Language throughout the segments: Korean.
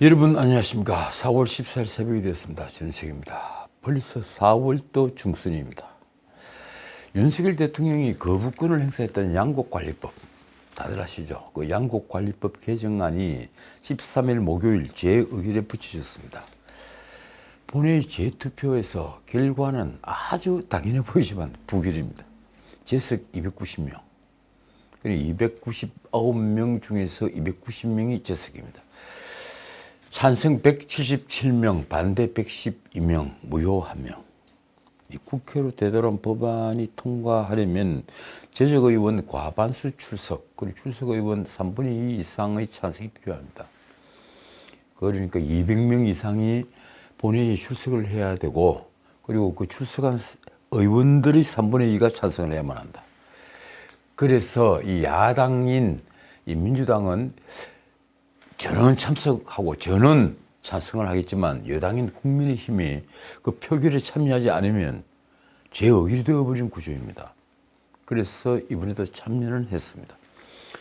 여러분 안녕하십니까. 4월 14일 새벽이 되었습니다. 전sek입니다. 벌써 4월도 중순입니다. 윤석열 대통령이 거부권을 행사했던 양곡관리법 다들 아시죠? 그 양곡관리법 개정안이 13일 목요일 재의결에 붙여졌습니다. 본회의 재투표에서 결과는 아주 당연해 보이지만 부결입니다. 재석 290명, 299명 중에서 290명이 재석입니다. 찬성 177명, 반대 112명, 무효 1명. 국회로 되돌아온 법안이 통과하려면 재적의원 과반수 출석, 그리고 출석의원 3분의 2 이상의 찬성이 필요합니다. 그러니까 200명 이상이 본회의에 출석을 해야 되고, 그리고 그 출석한 의원들의 3분의 2가 찬성을 해야만 한다. 그래서 이 야당인 이 민주당은 저는 참석하고 저는 찬성을 하겠지만 여당인 국민의힘이 그 표결에 참여하지 않으면 재의결이 되어버린 구조입니다. 그래서 이번에도 참여는 했습니다.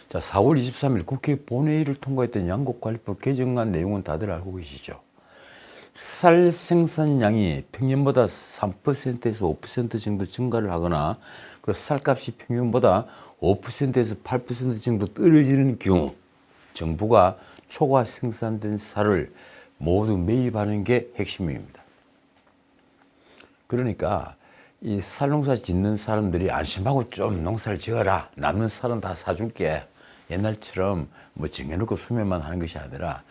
자, 4월 23일 국회 본회의를 통과했던 양곡관리법 개정안 내용은 다들 알고 계시죠? 쌀 생산량이 평년보다 3%에서 5% 정도 증가를 하거나 그 쌀값이 평년보다 5%에서 8% 정도 떨어지는 경우 정부가 초과 생산된 쌀을 모두 매입하는 게 핵심입니다. 그러니까 이 쌀 농사 짓는 사람들이 안심하고 좀 농사를 지어라. 남는 쌀은 다 사줄게. 옛날처럼 뭐 정해놓고 수매만 하는 것이 아니라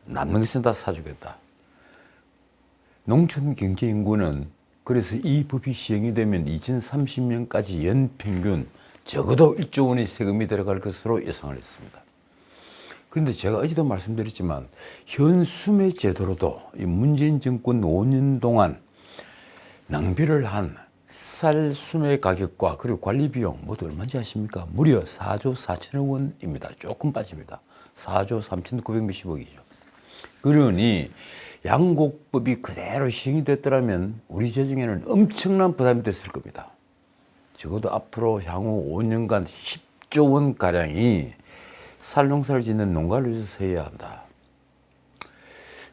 남는 것은 다 사주겠다. 농촌 경제 인구는 그래서 이 법이 시행이 되면 2030년까지 연평균 적어도 1조 원의 세금이 들어갈 것으로 예상을 했습니다. 그런데 제가 어제도 말씀드렸지만 현 수매 제도로도 이 문재인 정권 5년 동안 낭비를 한 쌀 수매 가격과 그리고 관리 비용 모두 얼마인지 아십니까? 무려 4조 4천억 원입니다. 조금 빠집니다. 4조 3,900 몇십억이죠. 그러니 양곡법이 그대로 시행이 됐더라면 우리 재정에는 엄청난 부담이 됐을 겁니다. 적어도 앞으로 향후 5년간 10조 원 가량이 쌀 농사를 짓는 농가를 위해서 써야 한다.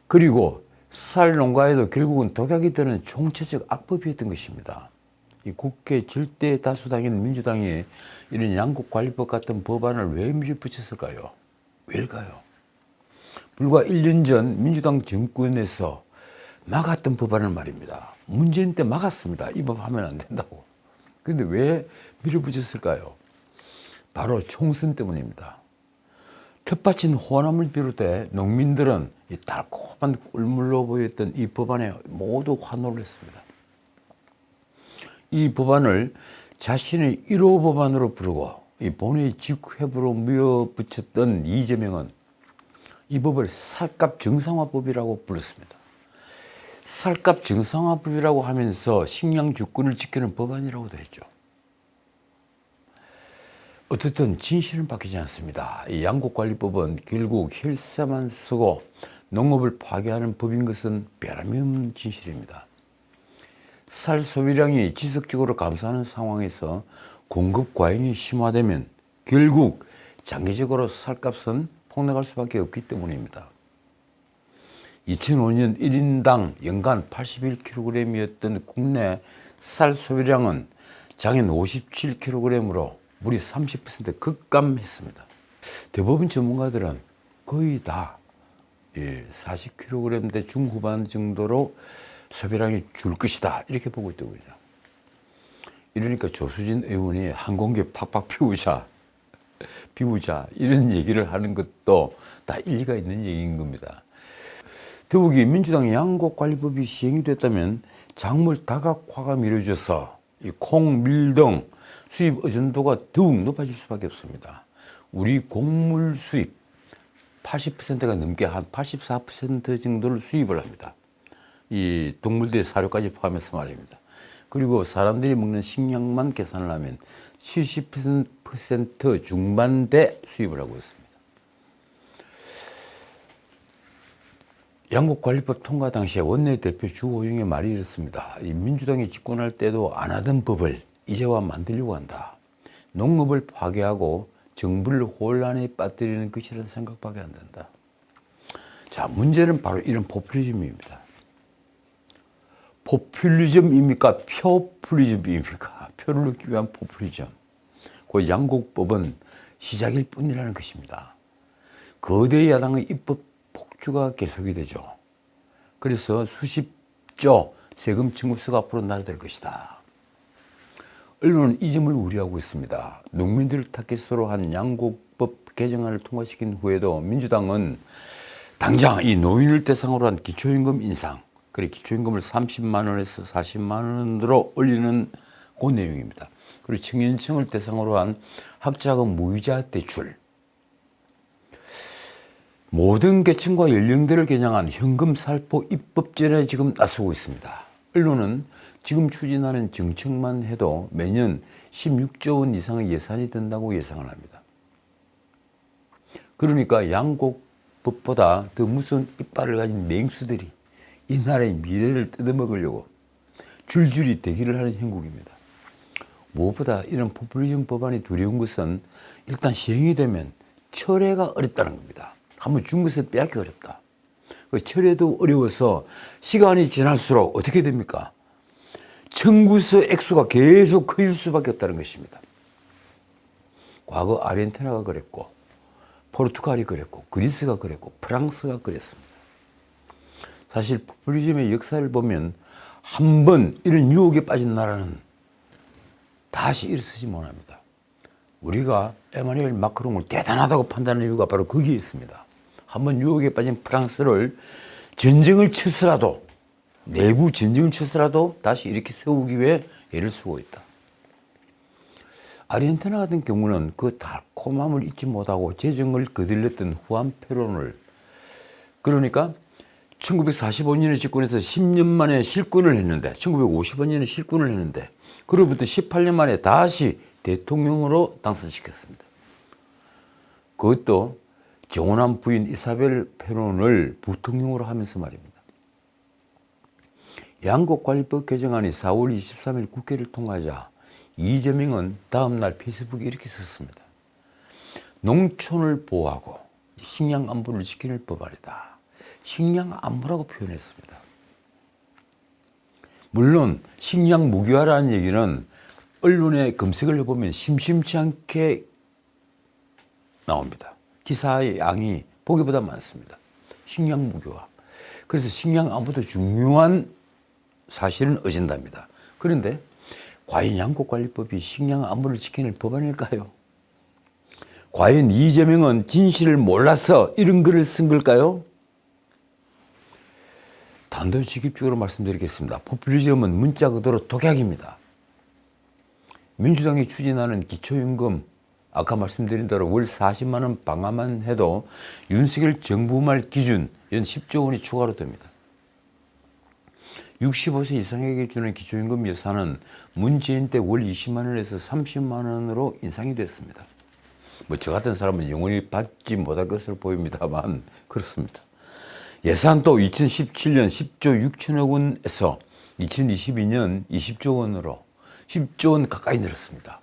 그리고 쌀 농가에도 결국은 독약이 되는 총체적 악법이었던 것입니다. 이 국회 절대 다수당인 민주당이 이런 양곡관리법 같은 법안을 왜 밀어붙였을까요? 왜일까요? 불과 1년 전 민주당 정권에서 막았던 법안을 말입니다. 문재인 때 막았습니다. 이 법 하면 안 된다고. 그런데 왜 밀어붙였을까요? 바로 총선 때문입니다. 텃밭인 호남을 비롯해 농민들은 이 달콤한 꿀물로 보였던 이 법안에 모두 환호를 했습니다. 이 법안을 자신의 1호 법안으로 부르고 이 본회의 직회부로 밀어붙였던 이재명은 이 법을 쌀값 정상화법이라고 불렀습니다. 쌀값 정상화법이라고 하면서 식량 주권을 지키는 법안이라고도 했죠. 어쨌든 진실은 바뀌지 않습니다. 이 양곡관리법은 결국 혈세만 쓰고 농업을 파괴하는 법인 것은 변함이 없는 진실입니다. 쌀 소비량이 지속적으로 감소하는 상황에서 공급 과잉이 심화되면 결국 장기적으로 쌀값은 폭락할 수밖에 없기 때문입니다. 2005년 1인당 연간 81kg이었던 국내 쌀 소비량은 작년 57kg으로 무려 30% 급감했습니다. 대부분 전문가들은 거의 다 40kg대 중후반 정도로 소비량이 줄 것이다 이렇게 보고 있더군요. 이러니까 조수진 의원이 항공기 팍팍 비우자 이런 얘기를 하는 것도 다 일리가 있는 얘기인 겁니다. 더욱이 민주당 양곡관리법이 시행이 됐다면 작물 다각화가 미뤄져서 이 콩, 밀 등 수입 의존도가 더욱 높아질 수밖에 없습니다. 우리 곡물 수입 80%가 넘게 한 84% 정도를 수입을 합니다. 이 동물들의 사료까지 포함해서 말입니다. 그리고 사람들이 먹는 식량만 계산을 하면 70% 중반대 수입을 하고 있습니다. 양곡관리법 통과 당시에 원내대표 주호영의 말이 이렇습니다. 이 민주당이 집권할 때도 안 하던 법을 이제와 만들려고 한다. 농업을 파괴하고 정부를 혼란에 빠뜨리는 것이라는 생각밖에 안 된다. 자, 문제는 바로 이런 포퓰리즘입니다. 포퓰리즘입니까? 표퓰리즘입니까? 표를 얻기 위한 포퓰리즘. 그 양곡법은 시작일 뿐이라는 것입니다. 거대 야당의 입법 폭주가 계속이 되죠. 그래서 수십조 세금 청구서가 앞으로 나게 될 것이다. 언론은 이 점을 우려하고 있습니다. 농민들을 타깃으로 한 양곡법 개정안을 통과시킨 후에도 민주당은 당장 이 노인을 대상으로 한 기초임금 인상, 그래 기초임금을 30만 원에서 40만 원으로 올리는 그 내용입니다. 그리고 청년층을 대상으로 한 학자금 무이자 대출, 모든 계층과 연령대를 겨냥한 현금 살포 입법전에 지금 나서고 있습니다. 언론은 지금 추진하는 정책만 해도 매년 16조 원 이상의 예산이 든다고 예상을 합니다. 그러니까 양곡법보다 더 무서운 이빨을 가진 맹수들이 이 나라의 미래를 뜯어먹으려고 줄줄이 대기를 하는 형국입니다. 무엇보다 이런 포퓰리즘 법안이 두려운 것은 일단 시행이 되면 철회가 어렵다는 겁니다. 한번 준 것을 빼앗기 어렵다. 철회도 어려워서 시간이 지날수록 어떻게 됩니까? 청구서 액수가 계속 커질 수밖에 없다는 것입니다. 과거 아르헨티나가 그랬고, 포르투갈이 그랬고, 그리스가 그랬고, 프랑스가 그랬습니다. 사실 포퓰리즘의 역사를 보면 한 번 이런 유혹에 빠진 나라는 다시 일어서지 못합니다. 우리가 에마뉘엘 마크롱을 대단하다고 판단하는 이유가 바로 거기에 있습니다. 한번 유혹에 빠진 프랑스를 전쟁을 쳐서라도, 내부 전쟁을 쳐서라도 다시 이렇게 세우기 위해 애를 쓰고 있다. 아르헨티나 같은 경우는 그 달콤함을 잊지 못하고 재정을 거들렸던 후안 페론을, 그러니까 1945년에 집권해서 10년 만에 실권을 했는데, 1955년에 실권을 했는데, 그로부터 18년 만에 다시 대통령으로 당선시켰습니다. 그것도 정혼한 부인 이사벨 페론을 부통령으로 하면서 말입니다. 양곡관리법 개정안이 4월 23일 국회를 통과하자 이재명은 다음날 페이스북에 이렇게 썼습니다. 농촌을 보호하고 식량 안보를 지키는 법안이다. 식량 안보라고 표현했습니다. 물론 식량 무기화라는 얘기는 언론의 검색을 해보면 심심치 않게 나옵니다. 기사의 양이 보기보다 많습니다. 식량 무기화. 그래서 식량 안보도 중요한 사실은 의진답니다. 그런데 과연 양곡관리법이 식량 안보를 지키는 법안일까요? 과연 이재명은 진실을 몰라서 이런 글을 쓴 걸까요? 단도직입적으로 말씀드리겠습니다. 포퓰리즘은 문자 그대로 독약입니다. 민주당이 추진하는 기초임금, 아까 말씀드린 대로 월 40만 원 방아만 해도 윤석열 정부 말 기준 연 10조 원이 추가로 됩니다. 65세 이상에게 주는 기초임금 예산은 문재인 때 월 20만 원에서 30만 원으로 인상이 됐습니다. 저 같은 사람은 영원히 받지 못할 것으로 보입니다만 그렇습니다. 예산도 2017년 10조 6천억 원에서 2022년 20조 원으로 10조 원 가까이 늘었습니다.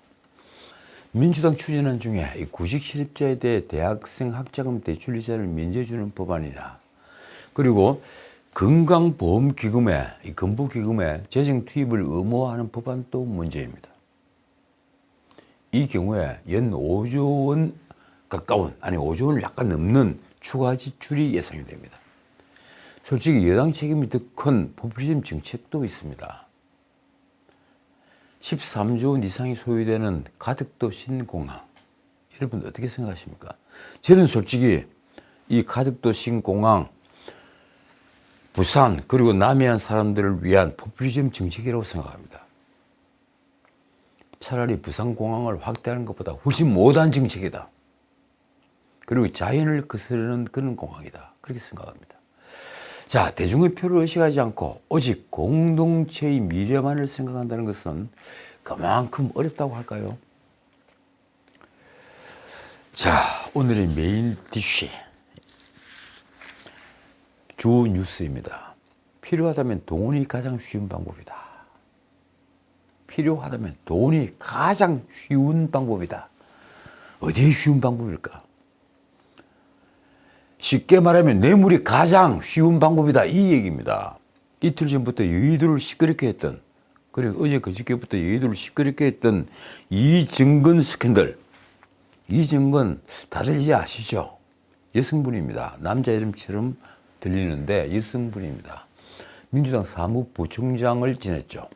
민주당 추진안 중에 구직 실업자에 대해 대학생 학자금 대출 이자를 면제해주는 법안이나, 그리고 건강보험기금에, 건보기금에 재정 투입을 의무화하는 법안도 문제입니다. 이 경우에 연 5조 원 가까운, 아니 5조 원을 약간 넘는 추가 지출이 예상이 됩니다. 솔직히 여당 책임이 더 큰 포퓰리즘 정책도 있습니다. 13조 원 이상이 소요되는 가덕도 신공항, 여러분 어떻게 생각하십니까? 저는 솔직히 이 가덕도 신공항, 부산 그리고 남해안 사람들을 위한 포퓰리즘 정책이라고 생각합니다. 차라리 부산공항을 확대하는 것보다 훨씬 못한 정책이다. 그리고 자연을 거스르는 그런 공항이다. 그렇게 생각합니다. 자, 대중의 표를 의식하지 않고 오직 공동체의 미래만을 생각한다는 것은 그만큼 어렵다고 할까요? 자, 오늘의 메인 디쉬, 주 뉴스입니다. 필요하다면 돈이 가장 쉬운 방법이다. 필요하다면 돈이 가장 쉬운 방법이다. 어디에 쉬운 방법일까? 쉽게 말하면 뇌물이 가장 쉬운 방법이다 이 얘기입니다. 이틀 전부터 여의도를 시끄럽게 했던, 그리고 어제 그저께부터 여의도를 시끄럽게 했던 이정근 스캔들. 이정근 다들 이제 아시죠? 여성분입니다. 남자 이름처럼 들리는데 여성분입니다. 민주당 사무부총장을 지냈죠.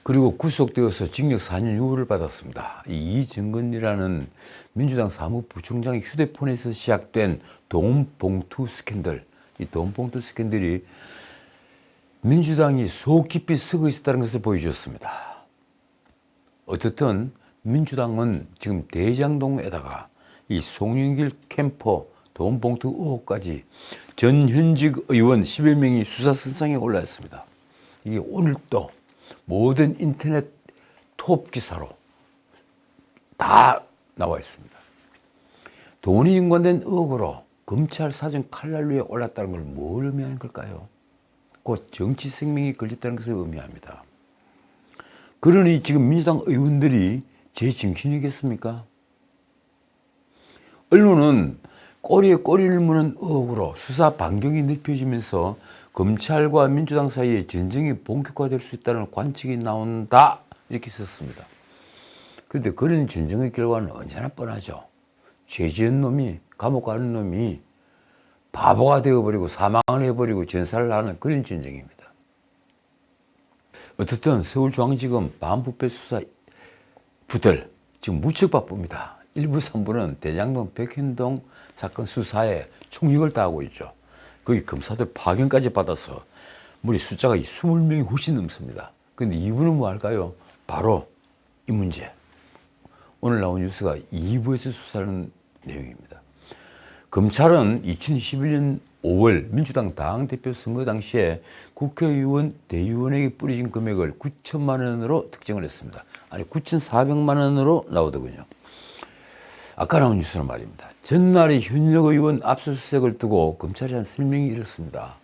그리고 구속되어서 징역 4년 6월을 받았습니다. 이 이정근이라는 민주당 사무부총장의 휴대폰에서 시작된 돈 봉투 스캔들. 이 돈 봉투 스캔들이 민주당이 속 깊이 쓰고 있었다는 것을 보여주었습니다. 어떻든 민주당은 지금 대장동에다가 이 송영길 캠퍼 돈 봉투 의혹까지 전현직 의원 10여 명이 수사선상에 올라왔습니다. 이게 오늘 또 모든 인터넷 톱 기사로 다 나와 있습니다. 돈이 연관된 의혹으로 검찰 사정 칼날 위에 올랐다는 걸 뭘 의미하는 걸까요? 곧 정치 생명이 걸렸다는 것을 의미합니다. 그러니 지금 민주당 의원들이 제 정신이겠습니까? 언론은 꼬리에 꼬리를 무는 의혹으로 수사 반경이 넓혀지면서 검찰과 민주당 사이에 전쟁이 본격화될 수 있다는 관측이 나온다 이렇게 썼습니다. 그런데 그런 전쟁의 결과는 언제나 뻔하죠. 죄 지은 놈이, 감옥 가는 놈이 바보가 되어버리고 사망을 해버리고 전사를 하는 그런 전쟁입니다. 어떻든 서울중앙지검 반부패 수사 부들 지금 무척 바쁩니다. 1부, 3부는 대장동 백현동 사건 수사에 총력을 다하고 있죠. 거기 검사들 파견까지 받아서 우리 숫자가 20명이 훨씬 넘습니다. 그런데 2부는 뭐 할까요? 바로 이 문제. 오늘 나온 뉴스가 2부에서 수사하는 내용입니다. 검찰은 2021년 5월 민주당 당대표 선거 당시에 국회의원 대의원에게 뿌려진 금액을 9천만 원으로 특정을 했습니다. 아니 9,400만 원으로 나오더군요. 아까 나온 뉴스는 말입니다. 전날에 현역 의원 압수수색을 두고 검찰이 한 설명이 이렇습니다.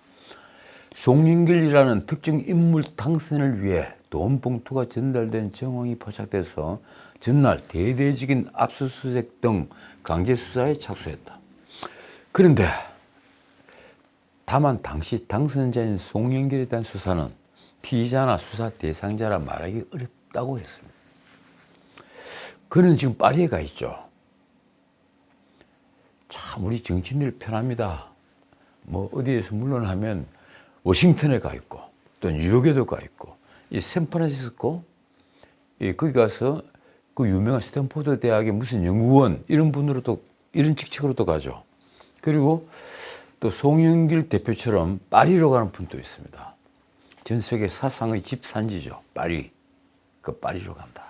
송영길이라는 특정 인물 당선을 위해 돈 봉투가 전달된 정황이 포착돼서 전날 대대적인 압수수색 등 강제 수사에 착수했다. 그런데 다만 당시 당선자인 송영길에 대한 수사는 피의자나 수사 대상자라 말하기 어렵다고 했습니다. 그는 지금 파리에 가 있죠. 참 우리 정치인들 편합니다. 뭐 어디에서 물러나면 워싱턴에 가 있고 또 뉴욕에도 가 있고 이 샌프란시스코 거기 가서 그 유명한 스탠포드 대학의 무슨 연구원 이런 분으로도 이런 직책으로도 가죠. 그리고 또 송영길 대표처럼 파리로 가는 분도 있습니다. 전 세계 사상의 집산지죠. 파리. 그 파리로 간다.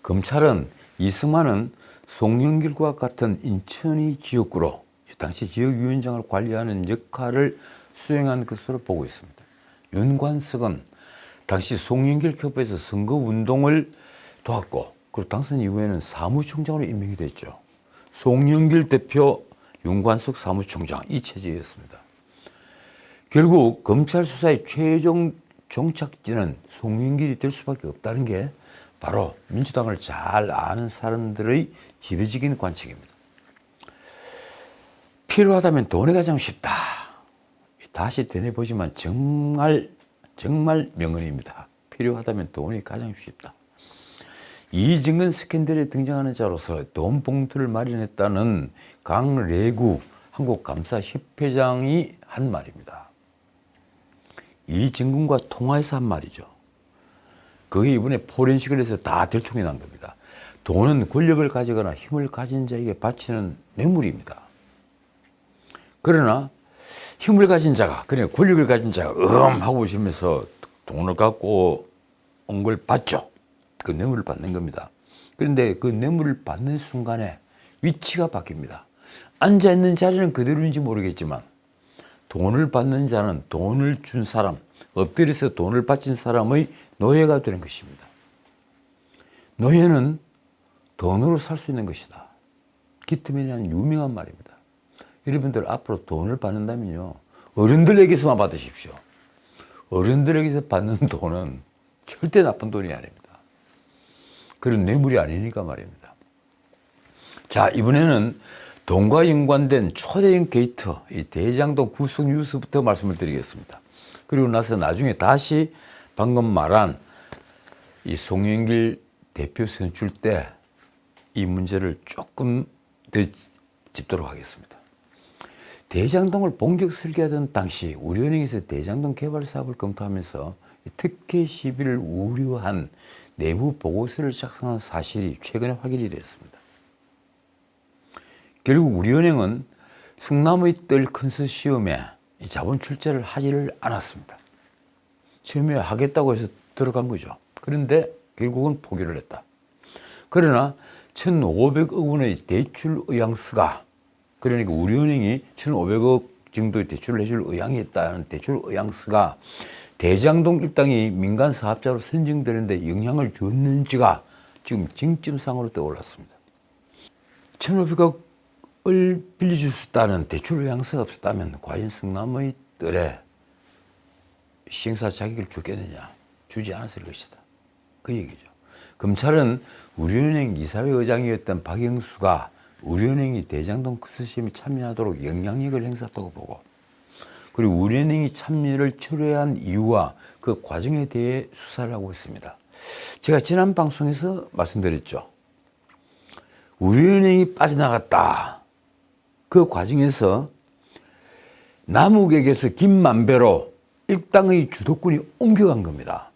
검찰은 이승만은 송영길과 같은 인천의 지역구로 당시 지역위원장을 관리하는 역할을 수행한 것으로 보고 있습니다. 윤관석은 당시 송영길 협회에서 선거운동을 도왔고 그리고 당선 이후에는 사무총장으로 임명이 됐죠. 송영길 대표, 윤관석 사무총장 이 체제였습니다. 결국 검찰 수사의 최종 종착지는 송영길이 될 수밖에 없다는 게 바로 민주당을 잘 아는 사람들의 지배적인 관측입니다. 필요하다면 돈이 가장 쉽다. 다시 되뇌보지만 정말 명언입니다. 필요하다면 돈이 가장 쉽다. 이정근 스캔들에 등장하는 자로서 돈 봉투를 마련했다는 강래구 한국감사협회장이 한 말입니다. 이정근과 통화해서 한 말이죠. 그게 이번에 포렌식을 해서 다 들통이 난 겁니다. 돈은 권력을 가지거나 힘을 가진 자에게 바치는 뇌물입니다. 그러나 힘을 가진 자가, 그러니까 권력을 가진 자가 하고 오시면서 돈을 갖고 온 걸 받죠. 그 뇌물을 받는 겁니다. 그런데 그 뇌물을 받는 순간에 위치가 바뀝니다. 앉아있는 자리는 그대로인지 모르겠지만 돈을 받는 자는 돈을 준 사람, 엎드려서 돈을 바친 사람의 노예가 되는 것입니다. 노예는 돈으로 살 수 있는 것이다. 기트맨이라는 유명한 말입니다. 여러분들 앞으로 돈을 받는다면요, 어른들에게서만 받으십시오. 어른들에게서 받는 돈은 절대 나쁜 돈이 아닙니다. 그런 뇌물이 아니니까 말입니다. 자, 이번에는 돈과 연관된 초대형 게이트, 이 대장동 구속 뉴스부터 말씀을 드리겠습니다. 그리고 나서 나중에 다시 방금 말한 이 송영길 대표 선출 때 이 문제를 조금 더 짚도록 하겠습니다. 대장동을 본격 설계하던 당시 우리은행에서 대장동 개발 사업을 검토하면서 특혜 시비를 우려한 내부 보고서를 작성한 사실이 최근에 확인이 되었습니다. 결국 우리은행은 성남의 뜰 컨소시엄에 자본 출자를 하지를 않았습니다. 처음에 하겠다고 해서 들어간 거죠. 그런데 결국은 포기를 했다. 그러나 1,500억 원의 대출 의향서가, 그러니까 우리은행이 1,500억 정도의 대출을 해줄 의향이 있다는 대출 의향서가 대장동 일당이 민간 사업자로 선정되는데 영향을 줬는지가 지금 쟁점상으로 떠올랐습니다. 1,500억을 빌려줄 수 있다는 대출 의향서가 없었다면 과연 성남의 뜰에 시행사 자격을 줬겠느냐? 주지 않았을 것이다. 그 얘기죠. 검찰은 우리은행 이사회 의장이었던 박영수가 우리은행이 대장동 컨소시엄에 참여하도록 영향력을 행사했다고 보고, 그리고 우리은행이 참여를 철회한 이유와 그 과정에 대해 수사를 하고 있습니다. 제가 지난 방송에서 말씀드렸죠. 우리은행이 빠져나갔다. 그 과정에서 남욱에게서 김만배로 일당의 주도권이 옮겨간 겁니다.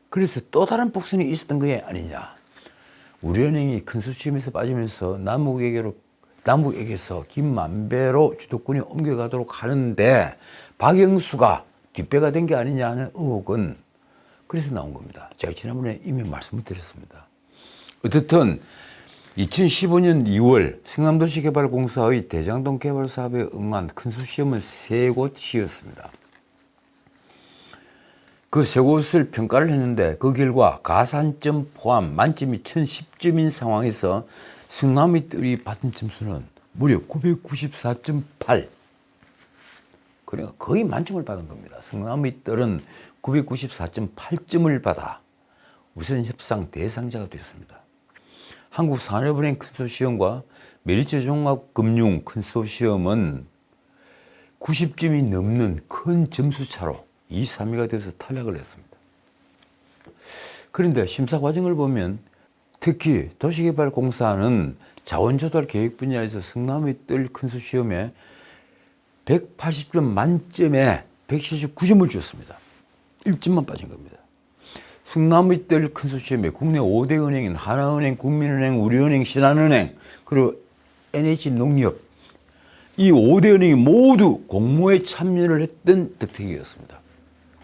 그래서 또 다른 복선이 있었던 게 아니냐. 우리은행이 컨소시엄에서 빠지면서 남욱에게서 김만배로 주도권이 옮겨가도록 하는데 박영수가 뒷배가 된 게 아니냐 하는 의혹은 그래서 나온 겁니다. 제가 지난번에 이미 말씀을 드렸습니다. 어쨌든 2015년 2월 성남도시개발공사의 대장동 개발 사업에 응한 컨소시엄은 3곳이었습니다. 그 3곳을 평가를 했는데 그 결과 가산점 포함 만점이 1010점인 상황에서 성남의 뜰이 받은 점수는 무려 994.8. 그러니까 거의 만점을 받은 겁니다. 성남의 뜰은 994.8점을 받아 우선 협상 대상자가 되었습니다. 한국산업은행 컨소시엄과 메리츠종합금융 컨소시엄은 90점이 넘는 큰 점수 차로 2, 3위가 되어서 탈락을 했습니다. 그런데 심사 과정을 보면 특히 도시개발공사는 자원조달 계획 분야에서 성남의 뜰 컨소시엄에 180점 만점에 179점을 줬습니다. 1점만 빠진 겁니다. 성남의 뜰 컨소시엄에 국내 5대 은행인 하나은행, 국민은행, 우리은행, 신한은행, 그리고 NH농협, 이 5대 은행이 모두 공모에 참여를 했던 득택이었습니다.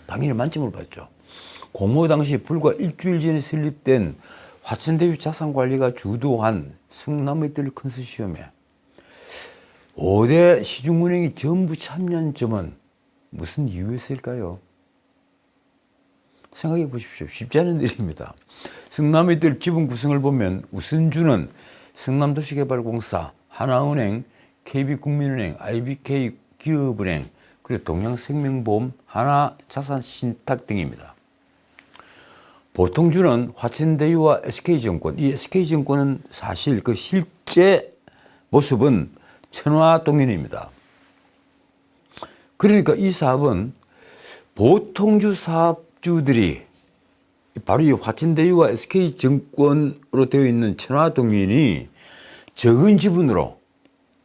당연히 만점을 받죠. 공모 당시 불과 일주일 전에 설립된 화천대유 자산관리가 주도한 성남의 뜰 컨소시엄에 5대 시중은행이 전부 참여한 점은 무슨 이유였을까요? 생각해 보십시오. 쉽지 않은 일입니다. 성남의 뜰 지분 구성을 보면 우선주는 성남도시개발공사, 하나은행, KB국민은행, IBK 기업은행, 그리고 동양생명보험, 하나자산신탁 등입니다. 보통주는 화천대유와 SK증권, 이 SK증권은 사실 그 실제 모습은 천화동인입니다. 그러니까 이 사업은 보통주 사업주들이 바로 이 화천대유와 SK증권으로 되어 있는 천화동인이 적은 지분으로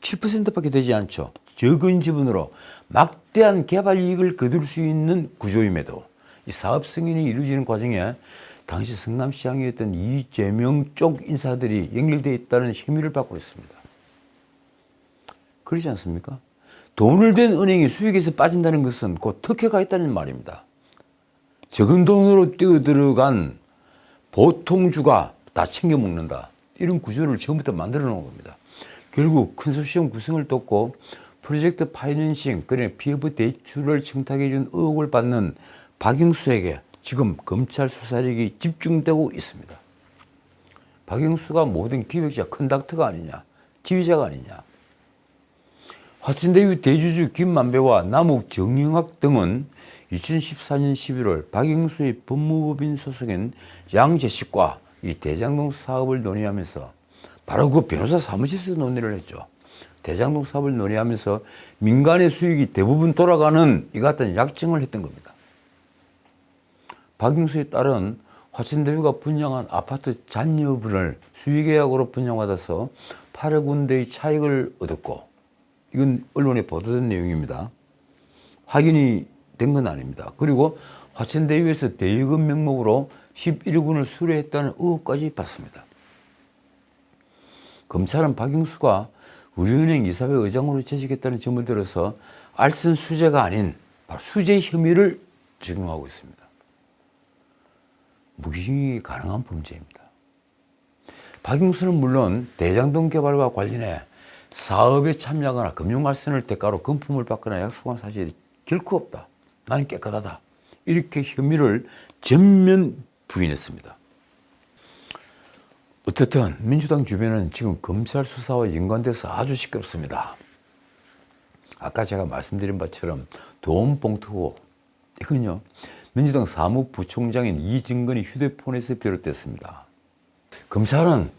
7%밖에 되지 않죠. 적은 지분으로 막대한 개발 이익을 거둘 수 있는 구조임에도 이 사업 승인이 이루어지는 과정에 당시 성남시장이었던 이재명 쪽 인사들이 연결되어 있다는 혐의를 받고 있습니다. 그렇지 않습니까? 돈을 댄 은행이 수익에서 빠진다는 것은 곧 특혜가 있다는 말입니다. 적은 돈으로 뛰어들어간 보통주가 다 챙겨먹는다. 이런 구조를 처음부터 만들어 놓은 겁니다. 결국 컨소시엄 구성을 돕고 프로젝트 파이낸싱, 그러니까 피업 대출을 청탁해 준 의혹을 받는 박영수에게 지금 검찰 수사력이 집중되고 있습니다. 박영수가 모든 기획자, 컨덕터가 아니냐, 지휘자가 아니냐. 화천대유 대주주 김만배와 남욱 정영학 등은 2014년 11월 박영수의 법무법인 소속인 양재식과 이 대장동 사업을 논의하면서 바로 그 변호사 사무실에서 논의를 했죠. 대장동 사업을 논의하면서 민간의 수익이 대부분 돌아가는 이 같은 약정을 했던 겁니다. 박용수의 딸은 화천대유가 분양한 아파트 잔여분을 수의계약으로 분양받아서 8억 원대의 차익을 얻었고, 이건 언론에 보도된 내용입니다. 확인이 된 건 아닙니다. 그리고 화천대유에서 대여금 명목으로 11억 원을 수뢰했다는 의혹까지 받습니다. 검찰은 박용수가 우리은행 이사회 의장으로 재직했다는 점을 들어서 알선 수재가 아닌 바로 수재 혐의를 적용하고 있습니다. 무기징역이 가능한 범죄입니다. 박용수는 물론 대장동 개발과 관련해 사업에 참여하거나 금융알선을 대가로 금품을 받거나 약속한 사실이 결코 없다. 나는 깨끗하다. 이렇게 혐의를 전면 부인했습니다. 어떻든 민주당 주변은 지금 검찰 수사와 연관돼서 아주 시끄럽습니다. 아까 제가 말씀드린 바처럼 돈 봉투 의혹, 이건요 민주당 사무부총장인 이진건이 휴대폰에서 비롯됐습니다. 검찰은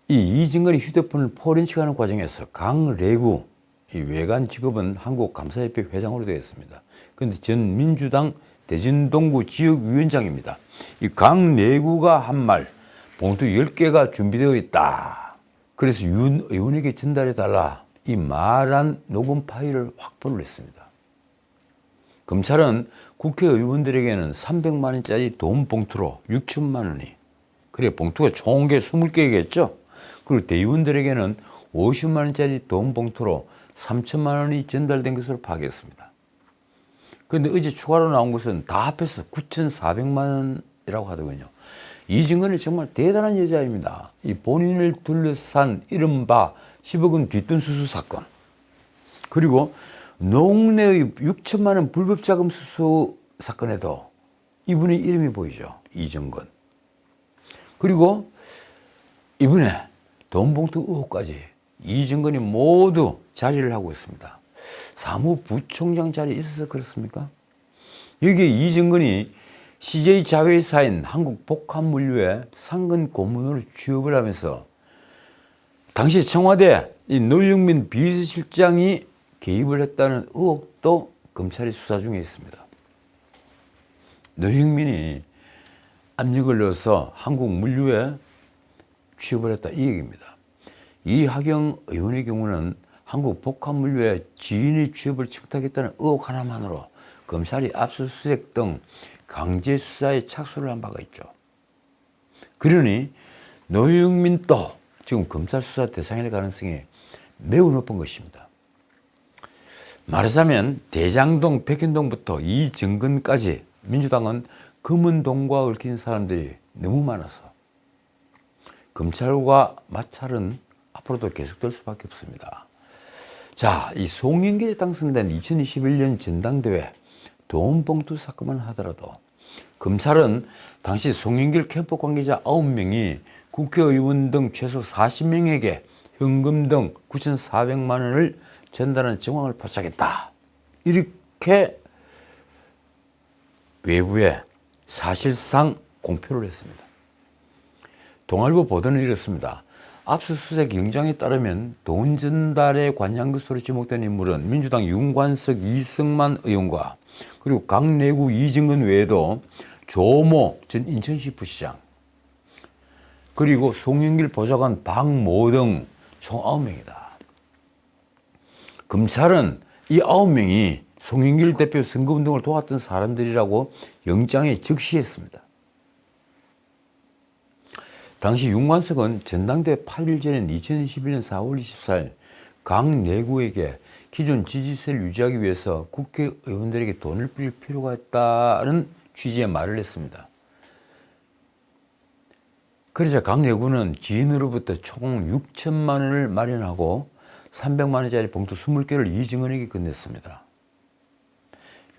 이 이진건이 휴대폰을 포렌식하는 과정에서 강래구, 이 외관 직업은 한국감사협회 회장으로 되었습니다. 그런데 전 민주당 대전동구 지역위원장입니다. 이 강내구가 한 말, 봉투 10개가 준비되어 있다. 그래서 윤 의원에게 전달해달라. 이 말한 녹음 파일을 확보를 했습니다. 검찰은 국회의원들에게는 300만 원짜리 돈 봉투로 6천만 원이, 그래 봉투가 총 게 20개겠죠. 그리고 대의원들에게는 50만 원짜리 돈 봉투로 3천만 원이 전달된 것으로 파악했습니다. 그런데 어제 추가로 나온 것은 다 합해서 9,400만 원이라고 하더군요. 이진건이 정말 대단한 여자입니다. 이 본인을 둘러싼 이른바 10억 원 뒷돈수수 사건, 그리고 농내의 6천만 원 불법 자금 수수 사건에도 이분의 이름이 보이죠. 이정건. 그리고 이번에 돈봉투 의혹까지 이정건이 모두 자리를 하고 있습니다. 사무부총장 자리에 있어서 그렇습니까? 여기에 이정건이 CJ 자회사인 한국복합물류에 상근 고문으로 취업을 하면서 당시 청와대 이 노영민 비서실장이 개입을 했다는 의혹도 검찰이 수사 중에 있습니다. 노영민이 압력을 넣어서 한국물류에 취업을 했다, 이 얘기입니다. 이하경 의원의 경우는 한국복합물류에 지인의 취업을 청탁했다는 의혹 하나만으로 검찰이 압수수색 등 강제 수사에 착수를 한 바가 있죠. 그러니 노영민도 지금 검찰 수사 대상일 가능성이 매우 높은 것입니다. 말하자면 대장동, 백현동부터 이정근까지 민주당은 검은 돈과 얽힌 사람들이 너무 많아서 검찰과 마찰은 앞으로도 계속될 수밖에 없습니다. 자, 이 송영길에 당선된 2021년 전당대회 돈봉투 사건만 하더라도 검찰은 당시 송영길 캠프 관계자 9명이 국회의원 등 최소 40명에게 현금 등 9,400만 원을 전달하는 정황을 포착했다. 이렇게 외부에 사실상 공표를 했습니다. 동아일보 보도는 이렇습니다. 압수수색 영장에 따르면 돈 전달에 관여한 것으로 지목된 인물은 민주당 윤관석, 이승만 의원과 그리고 강내구, 이정근 외에도 조모 전 인천시 부시장, 그리고 송영길 보좌관 박모 등 총 9명이다. 검찰은 이 9명이 송영길 대표 선거운동을 도왔던 사람들이라고 영장에 적시했습니다. 당시 윤관석은 전당대회 8일 전인 2021년 4월 24일 강내구에게 기존 지지세를 유지하기 위해서 국회의원들에게 돈을 빌릴 필요가 있다는 취지의 말을 했습니다. 그래서 강내구는 지인으로부터 총 6천만 원을 마련하고 300만 원짜리 봉투 20개를 이정은에게 건넸습니다.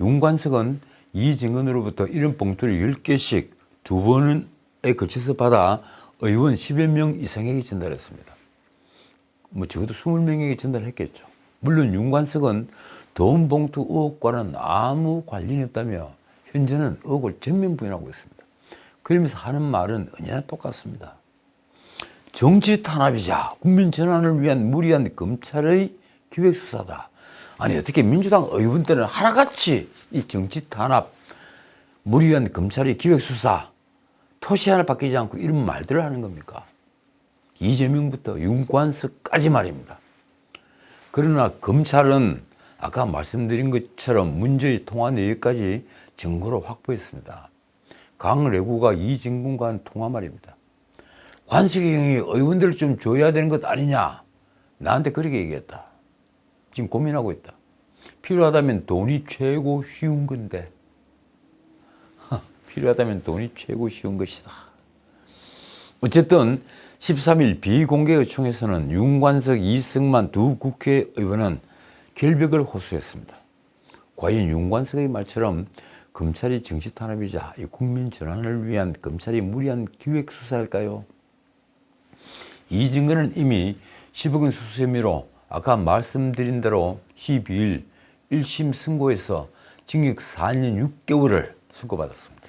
윤관석은 이정은으로부터 이런 봉투를 10개씩 2번에 걸쳐서 받아 의원 10여 명 이상에게 전달했습니다. 적어도 20명에게 전달했겠죠. 물론 윤관석은 돈 봉투 의혹과는 아무 관련이 없다며 현재는 의혹을 전면 부인하고 있습니다. 그러면서 하는 말은 언제나 똑같습니다. 정치 탄압이자 국민 전환을 위한 무리한 검찰의 기획수사다. 아니 어떻게 민주당 의원들은 하나같이 이 정치 탄압, 무리한 검찰의 기획수사, 토시 하나 바뀌지 않고 이런 말들을 하는 겁니까? 이재명부터 윤관석까지 말입니다. 그러나 검찰은 아까 말씀드린 것처럼 문제의 통화 내역까지 증거로 확보했습니다. 강래구가 이진군과 한 통화 말입니다. 관석이 형이 의원들을 좀 줘야 되는 것 아니냐. 나한테 그렇게 얘기했다. 지금 고민하고 있다. 필요하다면 돈이 최고 쉬운 건데. 필요하다면 돈이 최고 쉬운 것이다. 어쨌든 13일 비공개 의총에서는 윤관석, 이승만 두 국회의원은 결백을 호소했습니다. 과연 윤관석의 말처럼 검찰이 정치 탄압이자 국민 전환을 위한 검찰이 무리한 기획 수사일까요? 이 증거는 이미 10억 원 수수 혐의로 아까 말씀드린 대로 12일 1심 선고에서 징역 4년 6개월을 선고받았습니다.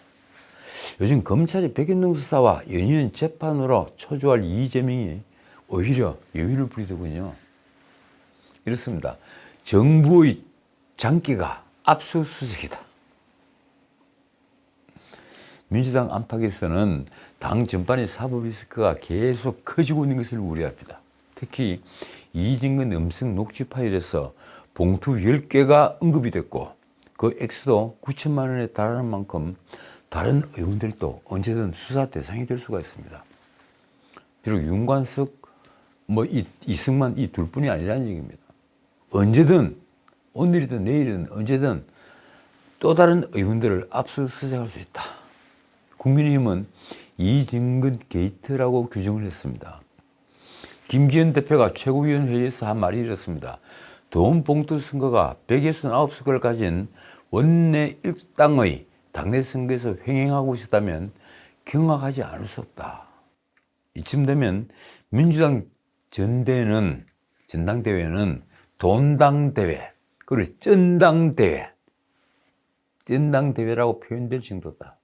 요즘 검찰이 백현동 수사와 연이은 재판으로 초조할 이재명이 오히려 여유를 부리더군요. 이렇습니다. 정부의 장기가 압수수색이다. 민주당 안팎에서는 당 전반의 사법 리스크가 계속 커지고 있는 것을 우려합니다. 특히 이진근 음성 녹취 파일에서 봉투 10개가 언급이 됐고 그 액수도 9천만 원에 달하는 만큼 다른 의원들도 언제든 수사 대상이 될 수가 있습니다. 비록 윤관석, 이승만 이 둘뿐이 아니라는 얘기입니다. 언제든 오늘이든 내일이든 언제든 또 다른 의원들을 압수수색할 수 있다. 국민의힘은 이진근 게이트라고 규정을 했습니다. 김기현 대표가 최고위원회의에서 한 말이 이렇습니다. 돈 봉투 선거가 169석을 가진 원내 일당의 당내 선거에서 횡행하고 있었다면 경악하지 않을 수 없다. 이쯤 되면 민주당 전당대회는 돈당대회, 그리고 쩐당대회라고 표현될 정도다.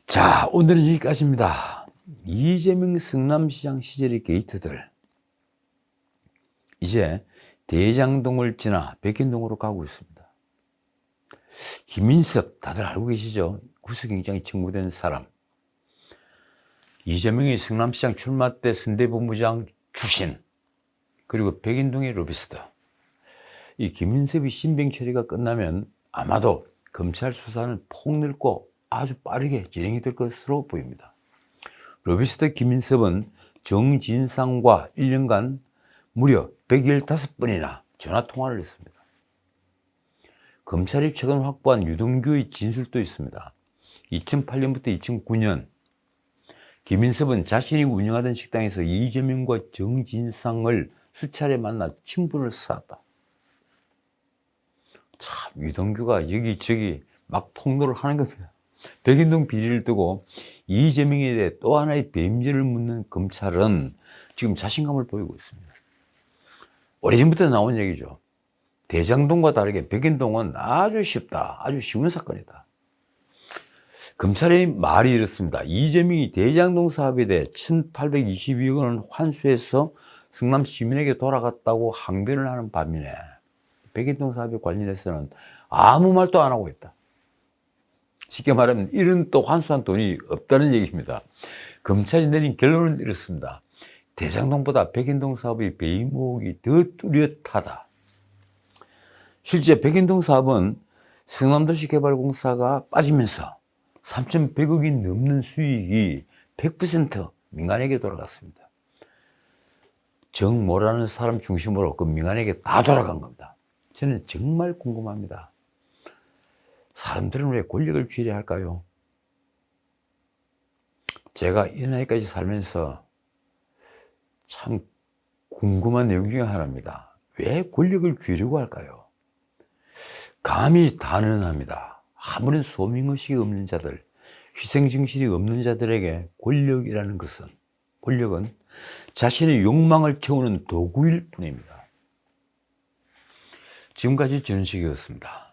자, 오늘은 여기까지입니다. 이재명 성남시장 시절의 게이트들 이제 대장동을 지나 백현동으로 가고 있습니다. 김인석 다들 알고 계시죠? 구속영장이 청구된 사람. 이재명이 성남시장 출마 때 선대본부장 출신, 그리고 백현동의 로비스트. 이 김인석의 신병 처리가 끝나면 아마도 검찰 수사는 폭넓고 아주 빠르게 진행이 될 것으로 보입니다. 로비스트 김인석은 정진상과 1년간 무려 115번이나 전화 통화를 했습니다. 검찰이 최근 확보한 유동규의 진술도 있습니다. 2008년부터 2009년 김인석은 자신이 운영하던 식당에서 이재명과 정진상을 수차례 만나 친분을 쌓았다. 참 유동규가 여기저기 막 폭로를 하는 겁니다. 백현동 비리를 두고 이재명에 대해 또 하나의 배임죄를 묻는 검찰은 지금 자신감을 보이고 있습니다. 오래전부터 나온 얘기죠. 대장동과 다르게 백현동은 아주 쉽다. 아주 쉬운 사건이다. 검찰의 말이 이렇습니다. 이재명이 대장동 사업에 대해 1822억 원을 환수해서 성남 시민에게 돌아갔다고 항변을 하는 반면에 백현동 사업에 관련해서는 아무 말도 안 하고 있다. 쉽게 말하면 이런 또 환수한 돈이 없다는 얘기입니다. 검찰이 내린 결론은 이렇습니다. 대장동보다 백현동 사업의 배임 의혹이 더 뚜렷하다. 실제 백현동 사업은 성남도시개발공사가 빠지면서 3,100억이 넘는 수익이 100% 민간에게 돌아갔습니다. 정모라는 사람 중심으로 그 민간에게 다 돌아간 겁니다. 저는 정말 궁금합니다. 사람들은 왜 권력을 쥐려 할까요? 제가 이 나이까지 살면서 참 궁금한 내용 중에 하나입니다. 왜 권력을 쥐려고 할까요? 감히 단언합니다. 아무런 소명의식이 없는 자들, 희생정신이 없는 자들에게 권력은 자신의 욕망을 채우는 도구일 뿐입니다. 지금까지 전식이었습니다.